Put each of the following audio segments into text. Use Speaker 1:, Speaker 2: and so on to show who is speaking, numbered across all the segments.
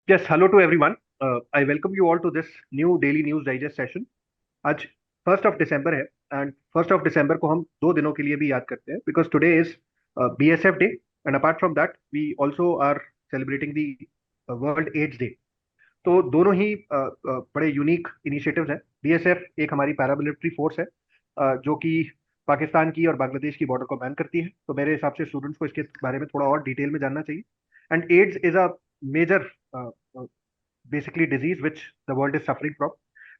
Speaker 1: Yes, hello to everyone. I welcome you all to this new daily news digest session. आज 1st of December है and 1st of December को हम 2 दिनों के लिए भी याद करते हैं because today is BSF day and apart from that we also are celebrating the world AIDS day. तो दोनों ही बड़े यूनिक इनिशिएटिव्स हैं। BSF एक हमारी पैरामिलिट्री फोर्स है जो कि पाकिस्तान की और बांग्लादेश की बॉर्डर को मैन करती है। तो मेरे हिसाब से स्टूडेंट्स को इसके बारे में थोड़ा और डिटेल में जानना चाहिए। And AIDS is a major basically disease which the world is suffering from.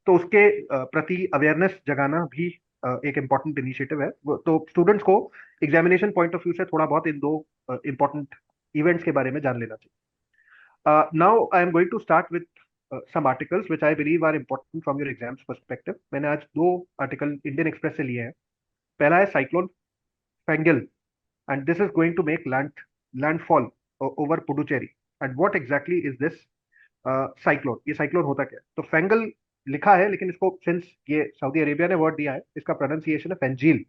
Speaker 1: तो उसके प्रति अवेयरनेस जगाना भी एक इम्पॉर्टेंट इनिशिएटिव है। तो स्टूडेंट्स को एग्जामिनेशन पॉइंट ऑफ व्यू से थोड़ा बहुत इन दो इम्पॉर्टेंट इवेंट्स के बारे में जान लेना चाहिए। Now I am going to start with some articles which I believe are important from your exams perspective. मैंने आज दो आर्टिकल इंडियन एक्सप्रेस से लिए हैं। पहला है cyclone Fengal and this is going to make landfall over Puducherry. And what exactly is this cyclone? ये cyclone होता क्या है? तो फेंगल लिखा है लेकिन इसको सिंस ये सऊदी अरेबिया ने वर्ड दिया है, इसका प्रोनाउंसिएशन है फेंजील।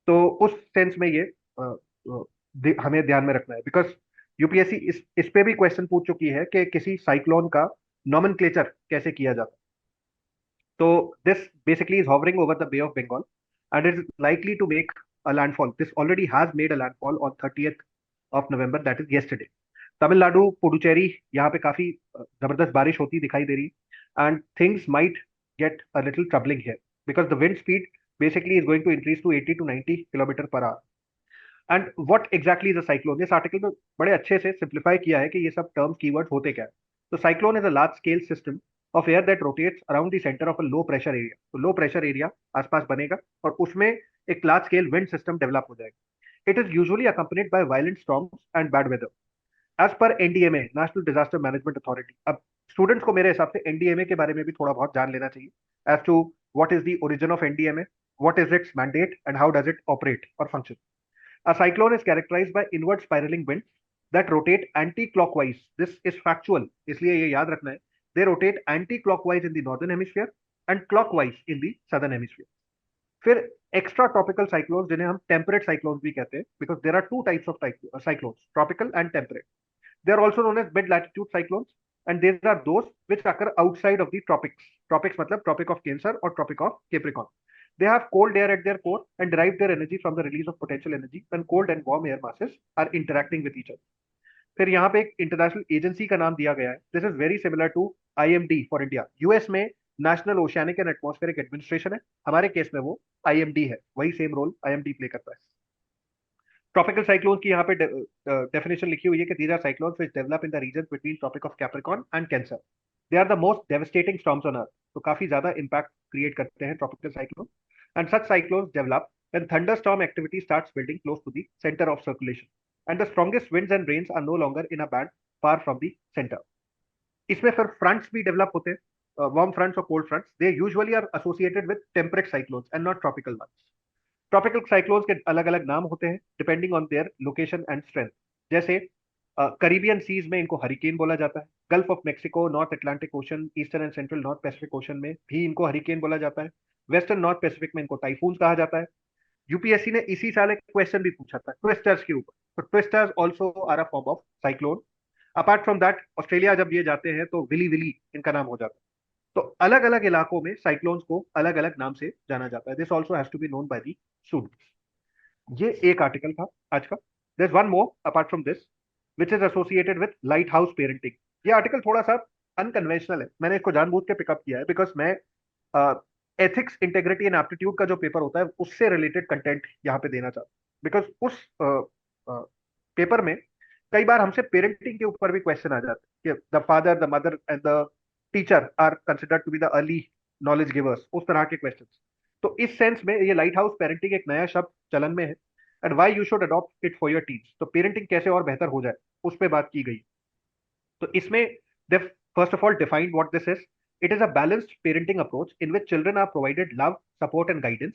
Speaker 1: तो उस सेंस में ये हमें ध्यान में रखना है बिकॉज यूपीएससी इस पे भी क्वेश्चन पूछ चुकी है कि किसी साइक्लोन का नॉमेनक्लेचर कैसे किया जाता है। तो this basically is hovering over the Bay of Bengal and it is likely to make a landfall. This already has made a landfall on 30th of November, that is yesterday. Tamil Nadu Puducherry यहाँ पे काफी जबरदस्त बारिश होती दिखाई दे रही है and things might get a little troubling here because the wind speed basically is going to increase to 80 to 90 kilometre per hour. And what exactly is a cyclone? इस आर्टिकल में बड़े अच्छे से सिंप्लीफाई किया है कि ये सब टर्म्स कीवर्ड्स होते क्या है। तो cyclone is a large scale system of air that rotates around the centre of a low pressure area. तो लो प्रेशर एरिया आसपास बनेगा और उसमें एक large scale wind system develop हो जाएगा। It is usually accompanied by violent storms and bad weather as per NDMA, national disaster management authority. अब students को मेरे हिसाब से एनडीएमए के बारे में भी थोड़ा बहुत जान लेना चाहिए as to what is the origin of NDMA, what is its mandate and how does it operate और function. A cyclone is characterized by inward spiraling winds that rotate anti-clockwise. This is factual, इसलिए ये याद रखना है। They rotate anti-clockwise in the northern hemisphere and clockwise in the southern hemisphere. फिर extra tropical cyclones जिन्हें हम temperate cyclones भी कहते हैं because there are two types of cyclones, tropical and temperate. They are also known as mid latitude cyclones and there are those which occur outside of the tropics. Tropics मतलब tropic of cancer और tropic of capricorn. They have cold air at their core and derive their energy from the release of potential energy when cold and warm air masses are interacting with each other. फिर यहाँ पे एक international agency का नाम दिया गया है। This is very similar to IMD for India. US में national oceanic and atmospheric administration है, हमारे केस में वो IMD है, वही सेम रोल IMD प्ले करता है। ट्रॉपिकल साइक्लोन की यहाँ पे डेफिनेशन लिखी हुई है कि these are cyclones which develop in the region between tropic of capricorn and cancer. They are the most devastating storms on earth. तो काफी ज्यादा इंपैक्ट क्रिएट करते हैं tropical cyclone and such cyclones develop when thunderstorm activity starts building close to the center of circulation and the strongest winds and rains are no longer in a band far from the center. इसमें फिर fronts भी develop होते हैं, warm fronts और cold fronts. They usually are associated with temperate cyclones and not tropical ones. Tropical cyclones के अलग अलग नाम होते हैं depending on their location and strength. जैसे करीबियन सीज में इनको हरिकेन बोला जाता है। Gulf of Mexico, north Atlantic ocean, eastern and central north Pacific ocean में भी इनको हरिकेन बोला जाता है। वेस्टर्न नॉर्थ पैसिफिक में इनको टाइफून कहा जाता है। यूपीएससी ने इसी साल एक क्वेश्चन भी पूछा था ट्विस्टर्स के ऊपर। तो twisters also are a form of cyclone. Apart from that Australia जब ये जाते हैं तो विली विली इनका नाम हो जाता है। तो अलग अलग इलाकों में साइक्लोन्स को अलग अलग नाम से जाना जाता है। This also has to be known by the students. ये एक आर्टिकल था आज का। there's one more apart from this which is associated with lighthouse parenting. ये आर्टिकल थोड़ा सा अनकन्वेंशनल है, मैंने इसको जानबूझ के पिकअप किया है बिकॉज मैं एथिक्स, इंटेग्रिटी एंड एप्टीट्यूड का जो पेपर होता है उससे रिलेटेड कंटेंट यहाँ पे देना चाहता हूँ बिकॉज उस पेपर में कई बार हमसे पेरेंटिंग के ऊपर भी क्वेश्चन आ जाते हैं कि the father, the mother and the teacher are considered to be the early knowledge givers, उस तरह के क्वेश्चन। तो इस सेंस में ये लाइट हाउस पेरेंटिंग एक नया शब्द चलन में है and why you should adopt it for your teams. तो पेरेंटिंग कैसे और बेहतर हो जाए उस पर बात की गई। तो इसमें they first of all defined what this is. It is a balanced parenting approach in which children are provided love, support and guidance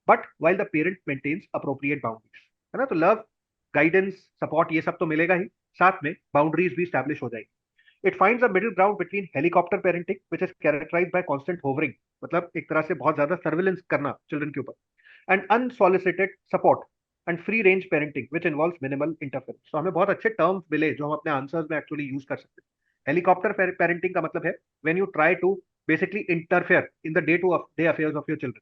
Speaker 1: but while the parent maintains appropriate boundaries. है ना? तो लव, गाइडेंस, सपोर्ट ये सब तो मिलेगा ही, साथ में boundaries भी स्टैब्लिश हो जाएगी। It finds a middle ground between helicopter parenting which is characterised by constant hovering, मतलब एक तरह से बहुत ज्यादा सर्विलेंस करना चिल्ड्रन के ऊपर, and unsolicited support and free range parenting which involves minimal interference. तो हमें बहुत अच्छे टर्म्स मिले जो हम अपने आंसर्स में एक्चुअली यूज कर सकते हैं। हेलीकॉप्टर पेरेंटिंग का मतलब है when you try to basically interfere in the day to day affairs of your children.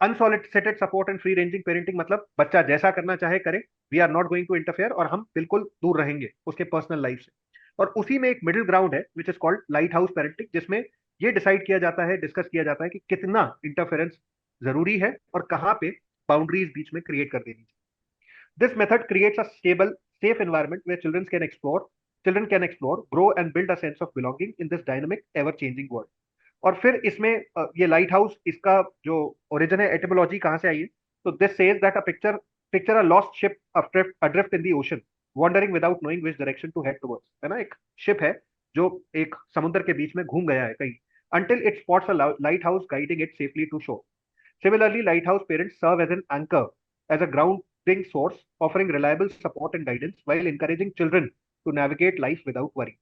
Speaker 1: Unsolicited support and free ranging parenting मतलब बच्चा जैसा करना चाहे करे, we are not going to interfere, और हम बिल्कुल दूर रहेंगे उसके पर्सनल लाइफ से। और उसी में एक मिडिल ग्राउंड है which is called light house parenting, जिसमें ये डिसाइड किया जाता है, डिस्कस किया जाता है कि कितना इंटरफेरेंस जरूरी है और कहाँ पे बाउंड्रीज बीच में क्रिएट कर देनी चाहिए। This method creates a stable safe environment where children can explore grow and build a sense of belonging in this dynamic ever changing world. और फिर इसमें ये लाइट हाउस, इसका जो ओरिजिन है, एटिमोलॉजी कहाँ से आई है, तो this says that a picture picture a lost ship adrift in the ocean wandering without knowing which direction to head towards, है ना, एक शिप है जो एक समुद्र के बीच में घूम गया है कहीं, until it spots a lighthouse guiding it safely to shore. Similarly, lighthouse parents serve as an anchor, as a grounding source, offering reliable support and guidance while encouraging children to navigate life without worry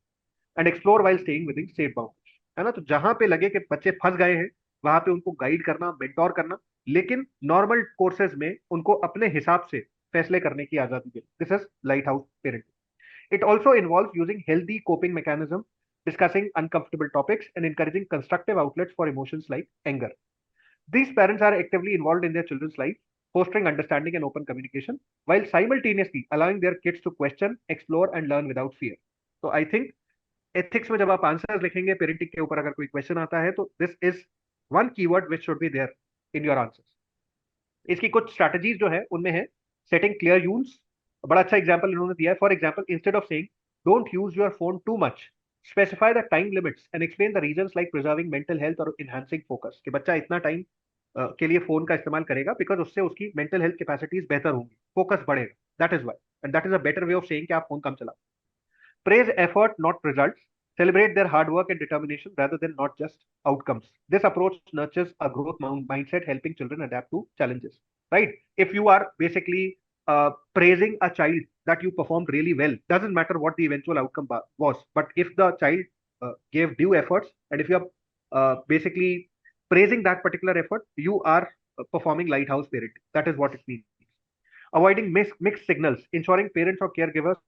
Speaker 1: and explore while staying within safe boundaries. है ना, तो जहां पे लगे कि बच्चे फंस गए हैं, वहां पे उनको गाइड करना, मेंटोर करना, लेकिन नॉर्मल कोर्सेज में उनको अपने हिसाब से फैसले करने की आजादी दे। This is lighthouse parenting. It also involve using healthy coping mechanism, discussing uncomfortable topics, and encouraging constructive outlets for emotions like anger. These parents are actively involved in their children's life, fostering understanding and open communication, while simultaneously allowing their kids to question, explore, and learn without fear. So I think ethics में जब आप answers लिखेंगे parenting के ऊपर, अगर कोई question आता है, तो this is one keyword which should be there in your answers. इसकी कुछ स्ट्रैटेजीज जो है उनमें है सेटिंग क्लियर यूल्स। बड़ा अच्छा एग्जांपल इन्होंने दिया है। For example, instead of saying don't use your phone too much, specify the time limits and explain the reasons like preserving mental health और इनहांसिंग फोकस, कि बच्चा इतना टाइम के लिए फोन का इस्तेमाल करेगा बिकॉज उससे उसकी मेंटल हेल्थ कैपेसिटीज बेहतर होंगी, फोकस बढ़ेगा, that is why, and that is a better way of saying कि आप फोन कम चलाओ। Praise effort, not results. Celebrate their hard work and determination rather than not just outcomes. This approach nurtures a growth mindset, helping children adapt to challenges. Right? If you are basically praising a child that you performed really well, doesn't matter what the eventual outcome was. But if the child gave due efforts, and if you are basically praising that particular effort, you are performing lighthouse parenting. That is what it means. Avoiding mixed signals, ensuring parents or caregivers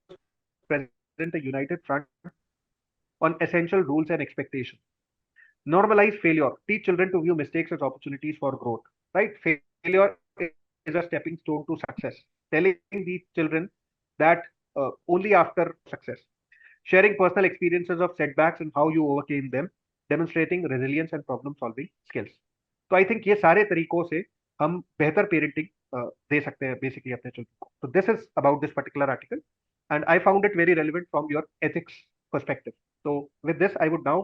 Speaker 1: present a united front on essential rules and expectations. Normalize failure. Teach children to view mistakes as opportunities for growth. Right? Failure is a stepping stone to success. Telling the children that only after success. Sharing personal experiences of setbacks and how you overcame them. Demonstrating resilience and problem solving skills. तो I think ये सारे तरीकों से हम बेहतर parenting दे सकते हैं basically अपने चिल्ड्रन को। तो this is about this particular article and I found it very relevant from your ethics perspective. So with this, I would now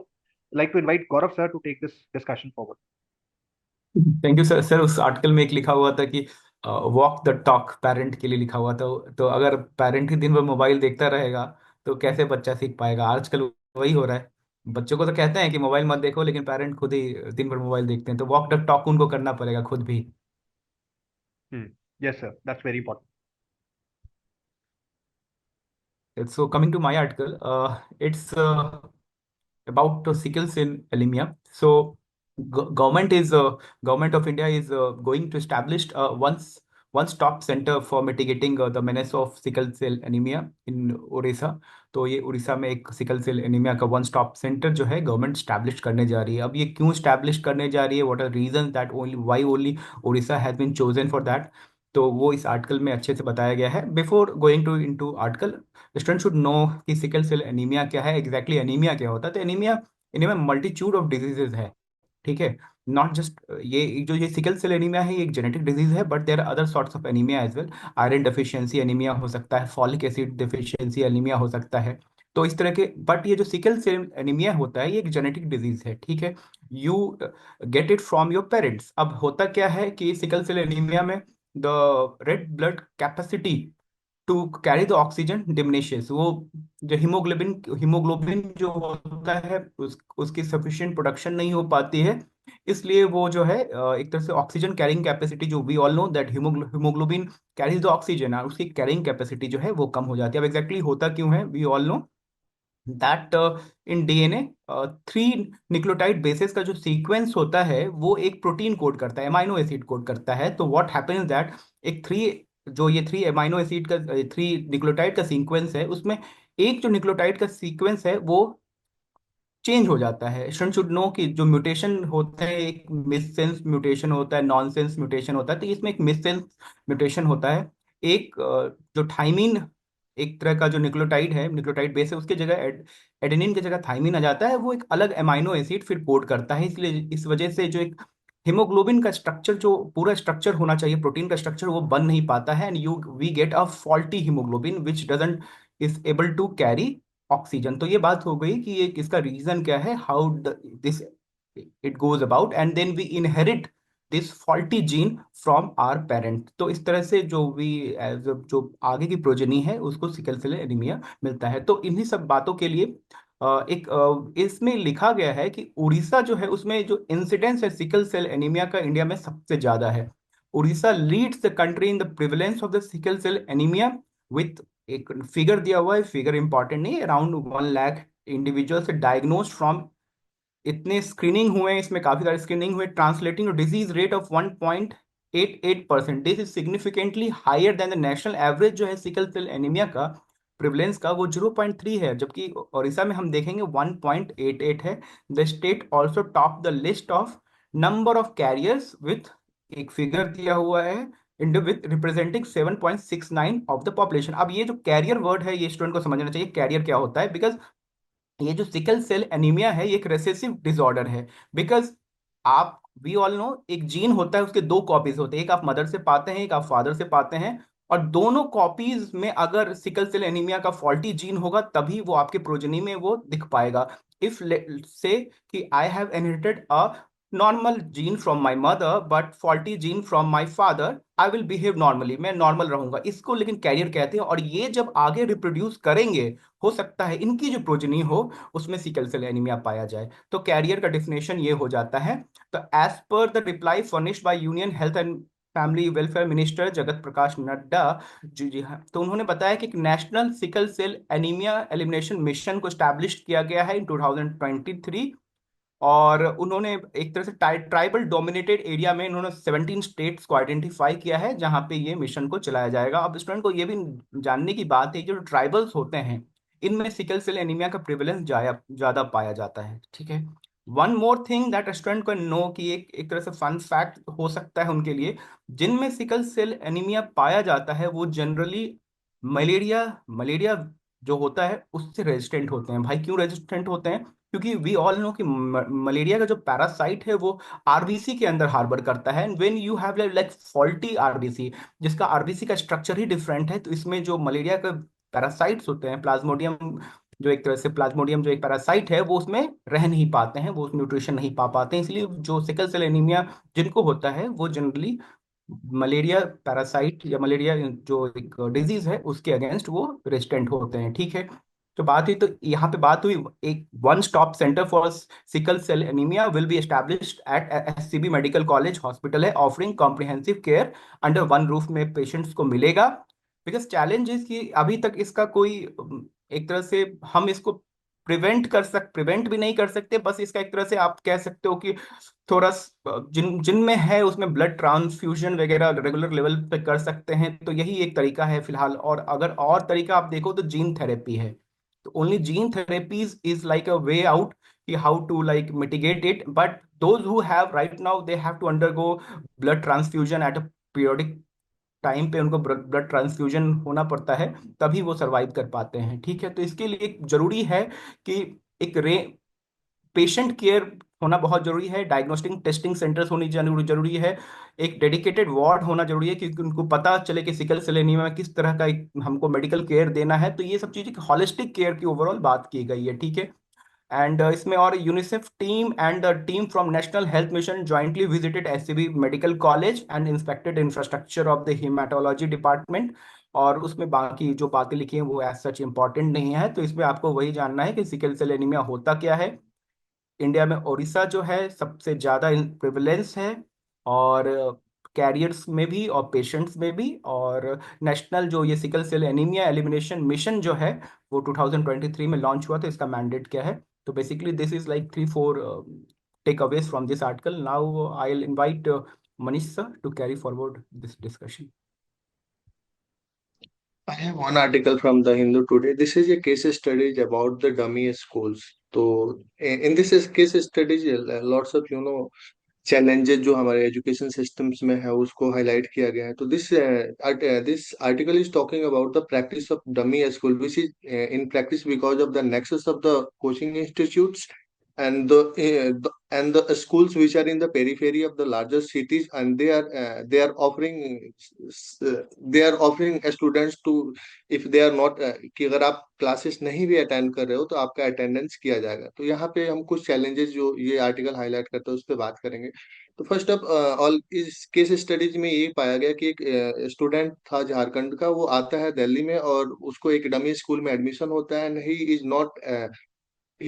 Speaker 1: like to invite Gaurav sir to take this discussion forward.
Speaker 2: Thank you sir. Sir उस article में एक लिखा हुआ था कि walk the talk parent के लिए लिखा हुआ था। तो अगर पेरेंट ही दिन भर मोबाइल देखता रहेगा तो कैसे बच्चा सीख पाएगा? आजकल वही हो रहा है। बच्चों को तो कहते हैं कि मोबाइल मत देखो, लेकिन पेरेंट खुद ही दिन भर मोबाइल देखते हैं। तो वॉक द टॉक उनको करना पड़ेगा खुद भी।
Speaker 1: Yes, sir. That's very important.
Speaker 2: So coming to my article, it's about sickle cell anemia. So government of India is going to establish one stop center for mitigating the menace of sickle cell anemia in Orissa. तो ये उड़ीसा में एक sickle cell anaemia का one stop centre जो है government establish करने जा रही है। अब ये क्यों स्टैब्लिश करने जा रही है, what are reason that only why only Odisha has been chosen for that, तो वो इस आर्टिकल में अच्छे से बताया गया है। Before going to into article, student should know कि सिकल सेल एनीमिया क्या है, एग्जैक्टली एनीमिया क्या होता है। तो anaemia anaemia multitude of diseases है, ठीक है। नॉट जस्ट ये सिकल सेल एनीमिया है, ये एक जेनेटिक डिजीज है, but there are other sorts of anaemia as well. Iron deficiency anaemia हो सकता है, फॉलिक एसिड डेफिशिएंसी एनीमिया हो सकता है। तो इस तरह के, बट ये जो सिकल सेल एनीमिया होता है ये एक जेनेटिक डिजीज है, ठीक है। You get it from your parents. अब होता क्या है कि सिकल सेल एनीमिया में the red blood capacity to carry the oxygen diminishes. वो जो हीमोग्लोबिन जो होता है उसकी सफिशिएंट प्रोडक्शन नहीं हो पाती है, इसलिए वो जो है एक तरह से ऑक्सीजन कैरिंग कैपेसिटी, जो we all know that haemoglobin carries the oxygen, उसकी कैरिंग कैपेसिटी जो है वो कम हो जाती है। अब एग्जैक्टली होता क्यों है, we all know that in DNA three nucleotide basis का जो सीक्वेंस होता है वो एक प्रोटीन कोड करता है, अमाइनो एसिड कोड करता है। तो व्हाट हैपेंस दैट एक थ्री जो ये थ्री अमाइनो एसिड का थ्री न्यूक्लियोटाइड का सीक्वेंस है, उसमें एक जो न्यूक्लियोटाइड का सीक्वेंस है वो चेंज हो जाता है। स्टूडेंट शुड नो कि जो म्यूटेशन होते हैं, एक मिससेंस म्यूटेशन होता है, नॉनसेंस म्यूटेशन होता है। तो इसमें एक मिससेंस म्यूटेशन होता है। एक जो थाइमीन, एक तरह का जो न्यूक्लियोटाइड है, न्यूक्लियोटाइड बेस है, उसके जगह एडेनिन की जगह थाइमीन आ जाता है। वो एक अलग अमाइनो एसिड फिर कोड करता है। इसलिए इस वजह से जो एक हेमोग्लोबिन का स्ट्रक्चर, जो पूरा स्ट्रक्चर होना चाहिए प्रोटीन का स्ट्रक्चर, वो बन नहीं पाता है। And you we get a faulty haemoglobin which doesn't is able to carry oxygen. तो ये बात हो गई कि ये इसका रीजन क्या है, how this it goes about, and then we inherit this faulty gene from our parent. तो इस तरह से जो वी एज जो आगे की प्रोजनी है उसको सिकल सेल एनीमिया मिलता है। तो इन्हीं सब बातों के लिए इसमें लिखा गया है कि उड़ीसा जो है उसमें जो इंसिडेंस है सिकल सेल एनीमिया का इंडिया में सबसे ज्यादा है। Odisha leads the country in the prevalence of the sickle cell anaemia with, एक फिगर दिया हुआ है, फिगर इंपॉर्टेंट नहीं, around 1 lakh individuals diagnose from, इतने स्क्रीनिंग हुए, इसमें काफी सारे स्क्रीनिंग हुए, translating disease rate of 1.88%। This is significantly higher than the national average जो है सिकल सेल एनीमिया का प्रिवलेंस का, वो 0.3 है, जबकि ओडिशा में हम देखेंगे 1.88 है। The state also top the list of number of carriers with, एक फिगर दिया हुआ है, Indo with representing 7.69 of the population. अब ये जो कैरियर वर्ड है, ये स्टूडेंट को समझना चाहिए कैरियर क्या होता है, बिकॉज ये जो सिकल सेल एनीमिया है ये एक रेसेसिव डिसऑर्डर है। बिकॉज आप, वी ऑल नो, एक जीन होता है, उसके दो कॉपीज होते हैं, एक आप मदर से पाते हैं, एक आप फादर से पाते हैं। और दोनों कॉपीज में अगर सिकल सेल एनीमिया का फॉल्टी जीन होगा तभी वो आपके प्रोजनी में वो दिख पाएगा। इफ से कि I have inherited a normal gene from my mother but faulty gene from my father, I will behave normally, मैं नॉर्मल रहूंगा, इसको लेकिन कैरियर कहते हैं। और ये जब आगे रिप्रोड्यूस करेंगे, हो सकता है इनकी जो प्रोजनी हो उसमें सिकल सेल एनीमिया पाया जाए। तो कैरियर का डिफिनेशन ये हो जाता है। तो as per the reply furnished by union health and family welfare minister Jagat Prakash Nadda, जी जी हाँ, तो उन्होंने बताया कि national sickle cell anaemia elimination mission को स्टैब्लिश किया गया है इन 2023। और उन्होंने एक तरह से ट्राइबल डोमिनेटेड एरिया में इन्होंने 17 स्टेट्स को आइडेंटिफाई किया है जहां पे ये मिशन को चलाया जाएगा। अब स्टूडेंट को ये भी जानने की बात है कि जो ट्राइबल्स होते हैं इनमें सिकल सेल एनीमिया का प्रिवेलेंस ज्यादा पाया जाता है। ठीक है। One more thing that student को नो, कि एक तरह से फन फैक्ट हो सकता है उनके लिए, जिनमें सिकल सेल एनीमिया पाया जाता है वो जनरली मलेरिया मलेरिया जो होता है उससे रेजिस्टेंट होते हैं। भाई क्यों रेजिस्टेंट होते हैं? क्योंकि वी ऑल नो कि मलेरिया का जो पैरासाइट है वो आरबीसी के अंदर हार्बर करता है। And when you have like faulty RBC, जिसका आरबीसी का स्ट्रक्चर ही डिफरेंट है, तो इसमें जो मलेरिया का पैरासाइट्स होते हैं, प्लाज्मोडियम, जो एक तरह से प्लाज्मोडियम जो एक पैरासाइट है, वो उसमें रह नहीं पाते हैं, वो न्यूट्रिशन नहीं पा पाते हैं। इसलिए जो सिकल सेल एनीमिया जिनको होता है वो जनरली मलेरिया पैरासाइट या मलेरिया जो एक डिजीज है उसके अगेंस्ट वो रेजिस्टेंट होते हैं। ठीक है। तो बात हुई, तो यहाँ पे बात हुई, एक one stop centre for sickle cell anaemia will be established at SCB medical college hospital है, offering comprehensive care under one roof में पेशेंट्स को मिलेगा। बिकॉज चैलेंज इज कि अभी तक इसका कोई एक तरह से हम इसको प्रिवेंट भी नहीं कर सकते। बस इसका एक तरह से आप कह सकते हो कि थोड़ा जिनमें है उसमें ब्लड ट्रांसफ्यूजन वगैरह रेगुलर लेवल पे कर सकते हैं। तो यही एक तरीका है फिलहाल। और अगर और तरीका आप देखो तो जीन थेरेपी है। तो only gene therapies is like a way out कि how to like mitigate it. But those who have right now they have to undergo blood transfusion at a periodic time पे, उनको blood transfusion होना पड़ता है, तभी वो survive कर पाते हैं। ठीक है। तो इसके लिए जरूरी है कि एक पेशेंट केयर होना बहुत जरूरी है, डायग्नोस्टिक टेस्टिंग सेंटर्स होनी जरूरी है, एक डेडिकेटेड वार्ड होना जरूरी है, क्योंकि उनको पता चले कि सिकल सेल एनीमिया में किस तरह का एक हमको मेडिकल केयर देना है। तो ये सब चीजें हॉलिस्टिक केयर की ओवरऑल बात की गई है। ठीक है। एंड इसमें और UNICEF team and the team from national health mission jointly visited SCB medical college and inspected infrastructure of the haematology department. और उसमें बाकी जो बातें लिखी हैं वो एज सच इंपॉर्टेंट नहीं है। तो इसमें आपको वही जानना है कि सिकल सेल एनीमिया होता क्या है। इंडिया में उड़ीसा जो है सबसे ज्यादा प्रिवलेंस है, और कैरियर्स में भी और पेशेंट्स में भी। और नेशनल जो ये sickle cell anaemia elimination mission जो है वो 2023 में लॉन्च हुआ। तो इसका मैंडेट क्या है? तो basically this is like 3-4 takeaways from this article. Now I will invite Manish sir to carry forward this discussion.
Speaker 3: I have one article from the Hindu today. This is a case study about the dummy schools. तो in this is case studies, lots of challenges जो हमारे education systems में है उसको highlight किया गया है. तो this article is talking about the practice of dummy school which is in practice because of the nexus of the coaching institutes and the schools which are in the periphery of the larger cities, and they are offering students to, if they are not कि अगर आप classes नहीं भी attend कर रहे हो तो आपका अटेंडेंस किया जाएगा. तो यहाँ पे हम कुछ चैलेंजेस जो ये आर्टिकल हाईलाइट करता है उस पर बात करेंगे. तो फर्स्ट ऑफ ऑल इस केस स्टडीज में ये पाया गया कि एक स्टूडेंट था झारखंड का, वो आता है दिल्ली में और उसको एक डमी स्कूल में एडमिशन होता है. And he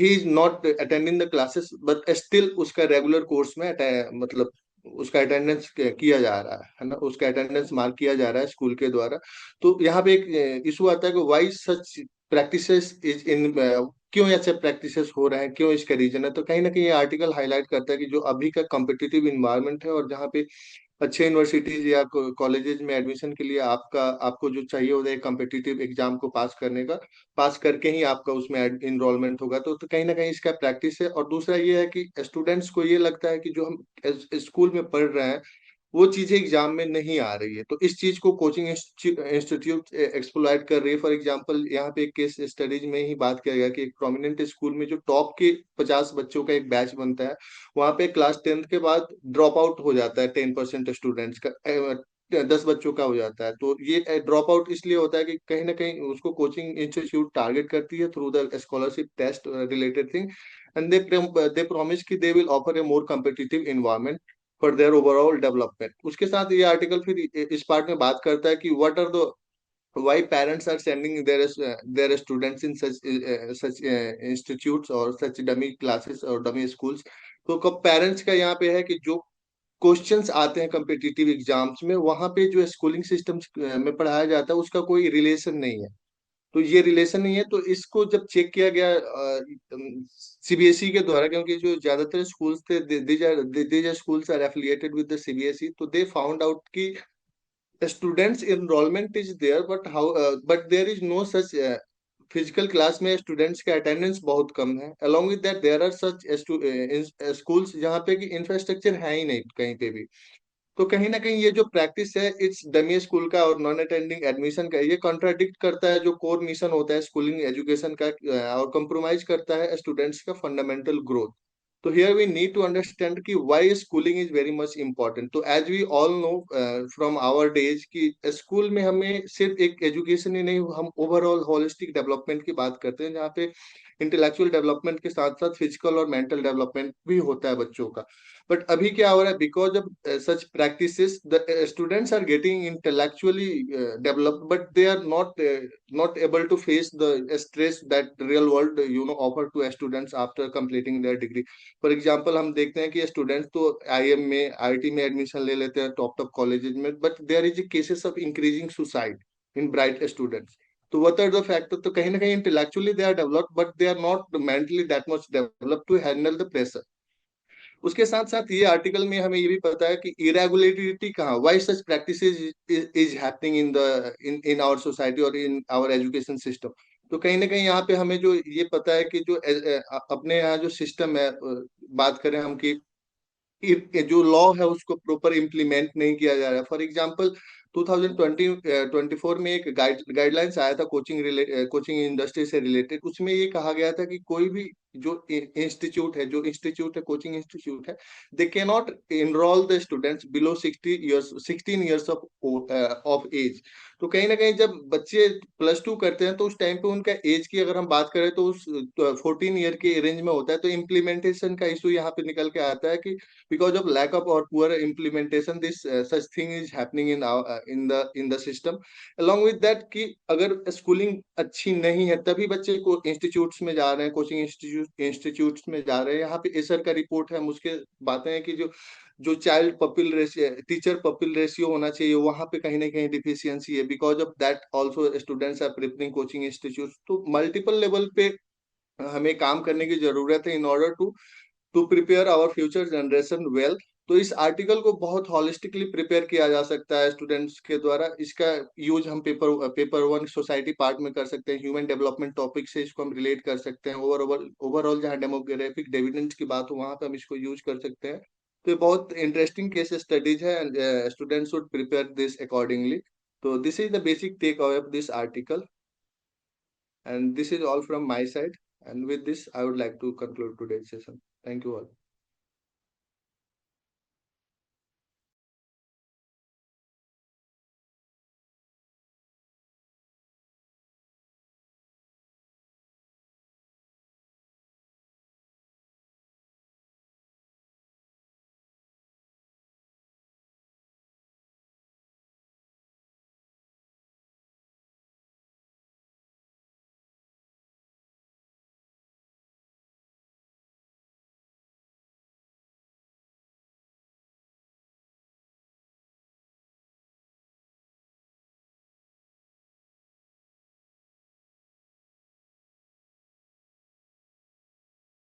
Speaker 3: is not attending the classes, but still उसका रेगुलर कोर्स में मतलब उसका अटेंडेंस किया जा रहा है ना, उसका अटेंडेंस मार्क किया जा रहा है स्कूल के द्वारा. तो यहाँ पे एक इशू आता है कि why such practices is in, क्यों ऐसे प्रैक्टिसेस हो रहे हैं, क्यों इसका रीजन है. तो कहीं ना कहीं ये आर्टिकल हाईलाइट करता है कि जो अभी का कॉम्पिटिटिव इन्वायरमेंट है और जहाँ पे अच्छे यूनिवर्सिटीज या कॉलेजेस में एडमिशन के लिए आपको जो चाहिए होता है कॉम्पिटिटिव एग्जाम को पास करने का, पास करके ही आपका उसमें इनरोलमेंट होगा. तो कहीं ना कहीं इसका प्रैक्टिस है. और दूसरा ये है कि स्टूडेंट्स को ये लगता है कि जो हम स्कूल में पढ़ रहे हैं वो चीजें एग्जाम में नहीं आ रही है. तो इस चीज को कोचिंग इंस्टीट्यूट एक्सप्लॉइट कर रही है. फॉर एग्जांपल यहाँ पे एक केस स्टडीज में ही बात किया गया कि एक प्रोमिनेंट स्कूल में जो टॉप के 50 बच्चों का एक बैच बनता है, वहाँ पे क्लास 10th के बाद ड्रॉप आउट हो जाता है 10% स्टूडेंट्स का, 10 बच्चों का हो जाता है. तो ये ड्रॉप आउट इसलिए होता है कि कहीं ना कहीं उसको कोचिंग इंस्टीट्यूट टारगेट करती है through the scholarship test related thing. And they promise कि they will offer a more competitive environment for their overall development. उसके साथ ये आर्टिकल फिर इस पार्ट में बात करता है कि what are the why parents are sending their students in such institutes or such dummy classes or dummy schools. तो कब पेरेंट्स का यहाँ पे है कि जो क्वेश्चंस आते हैं कम्पिटिटिव एग्जाम्स में, वहां पे जो स्कूलिंग सिस्टम में पढ़ाया जाता है उसका कोई रिलेशन नहीं है. तो ये रिलेशन नहीं है, तो इसको जब चेक किया गया सीबीएसई के द्वारा, क्योंकि जो ज्यादातर स्कूल्स थे these schools are affiliated with the CBSE, तो दे फाउंड आउट कि students enrollment is there, but there is no such physical class में स्टूडेंट्स के अटेंडेंस बहुत कम है. along with that there are such schools जहाँ पे कि इंफ्रास्ट्रक्चर है ही नहीं कहीं पे भी. तो कहीं ना कहीं ये जो प्रैक्टिस है इट्स डमी स्कूल का और नॉन अटेंडिंग एडमिशन का, ये कॉन्ट्राडिक्ट करता है जो कोर मिशन होता है स्कूलिंग एजुकेशन का, और कॉम्प्रोमाइज करता है स्टूडेंट्स का फंडामेंटल ग्रोथ. तो here we need to understand कि why schooling is very much important. तो as we all know from our days कि स्कूल में हमें सिर्फ एक एजुकेशन ही नहीं, हम ओवरऑल होलिस्टिक डेवलपमेंट की बात करते हैं जहाँ पे इंटेलेक्चुअल डेवलपमेंट के साथ साथ फिजिकल और मेंटल डेवलपमेंट भी होता है बच्चों का. बट अभी क्या हो रहा है, because of such practices the students are getting intellectually developed, but they are not able to face the stress that real world offer to students after completing their degree. For example हम देखते हैं कि students तो IM में IT में admission ले लेते हैं टॉप टॉप कॉलेजेस में, but there is cases of increasing suicide in bright students. तो व्हाट आर द फैक्टर, तो कहीं ना कहीं intellectually they are developed but they are not mentally that much developed to handle the pressure. उसके साथ साथ ये आर्टिकल में हमें ये भी पता है कि इरेगुलरिटी कहाँ, why such practices is happening in our society और इन आवर एजुकेशन सिस्टम. तो कहीं ना कहीं यहाँ पे हमें जो ये पता है कि जो अपने यहाँ जो सिस्टम है, बात करें हम कि जो लॉ है उसको प्रॉपर इम्प्लीमेंट नहीं किया जा रहा है. फॉर एग्जांपल 2024 में एक गाइडलाइंस आया था कोचिंग इंडस्ट्री से रिलेटेड. उसमें ये कहा गया था कि कोई भी जो इंस्टीट्यूट है कोचिंग इंस्टीट्यूट है, they can not enrol the students below 16 years of age. तो कहीं ना कहीं जब बच्चे +2 करते हैं तो उस टाइम पे उनका एज की अगर हम बात करें तो उस 14 ईयर के रेंज में होता है. तो इम्प्लीमेंटेशन का इशू यहाँ पे निकल के आता है कि because of lack of or poor implementation this such thing is happening in the system. along with that कि अगर स्कूलिंग अच्छी नहीं है तभी बच्चे को इंस्टीट्यूट्स में जा रहे हैं, कोचिंग इंस्टीट्यूट्स में जा रहे हैं. यहाँ पे एसर का रिपोर्ट है, मुझके बातें हैं कि जो जो child pupil ratio, teacher pupil ratio होना चाहिए, वहां पे कहीं ना कहीं डिफिशियंसी है. Because of that also students are preparing coaching institute. तो मल्टीपल लेवल पे हमें काम करने की जरूरत है in order to prepare our future generation well. तो इस आर्टिकल को बहुत हॉलिस्टिकली प्रिपेयर किया जा सकता है स्टूडेंट्स के द्वारा। इसका यूज हम पेपर वन सोसाइटी पार्ट में कर सकते हैं, ह्यूमन डेवलपमेंट टॉपिक से इसको हम रिलेट कर सकते हैं, ओवरऑल जहाँ डेमोग्राफिक डिविडेंड्स की बात हो वहां पे हम इसको यूज कर सकते हैं। तो ये बहुत इंटरेस्टिंग केस स्टडीज है and students should prepare this accordingly. तो this is the basic takeaway of this article, and this is all from my side, and with this I would like to conclude today's session. Thank you all.